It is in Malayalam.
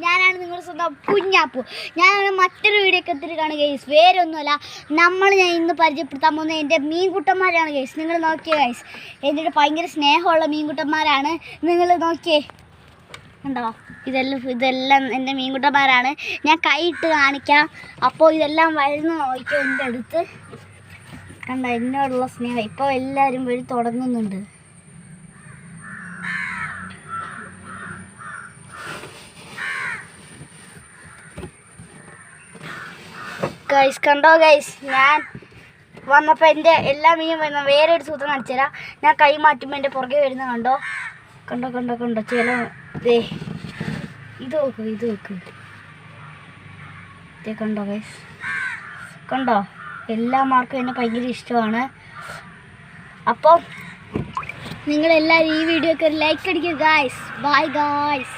ഞാനാണ് നിങ്ങളുടെ സ്വന്തം കുഞ്ഞാപ്പു. ഞാൻ മറ്റൊരു വീഡിയോ ഒക്കെ എത്തിയിട്ട് കാണുക ഗൈസ്. വേറെ ഒന്നുമല്ല, ഞാൻ ഇന്ന് പരിചയപ്പെടുത്താൻ പോകുന്നത് എൻ്റെ മീൻകുട്ടന്മാരാണ് ഗൈസ്. നിങ്ങൾ നോക്കിയേ ഗൈസ്, എൻ്റെ ഭയങ്കര സ്നേഹമുള്ള മീൻകുട്ടന്മാരാണ്. നിങ്ങൾ നോക്കിയേ, ഉണ്ടോ? ഇതെല്ലാം എൻ്റെ മീൻകുട്ടന്മാരാണ്. ഞാൻ കൈയിട്ട് കാണിക്കാം. അപ്പോൾ ഇതെല്ലാം വരുന്ന നോക്കിയോ എൻ്റെ അടുത്ത്. കണ്ടോ എന്നോടുള്ള സ്നേഹം. ഇപ്പോൾ എല്ലാവരും വഴി തുടങ്ങുന്നുണ്ട്. ഗൈസ് കണ്ടോ ഗൈസ്, ഞാൻ വന്നപ്പോൾ എൻ്റെ എല്ലാ മീനും വരുന്ന വേറെ ഒരു സൂത്രം കാണിച്ചു തരാം. ഞാൻ കൈ മാറ്റുമ്പോൾ എൻ്റെ പുറകെ വരുന്ന കണ്ടോ കണ്ടോ കണ്ടോ കണ്ടോ ചില ഇത് നോക്ക് കണ്ടോ ഗൈസ്, കണ്ടോ? എല്ലാവർക്കും എന്നെ ഭയങ്കര ഇഷ്ടമാണ്. അപ്പോൾ നിങ്ങളെല്ലാവരും ഈ വീഡിയോക്ക് ഒരു ലൈക്ക് അടിക്കുക ഗൈസ്. Bye guys.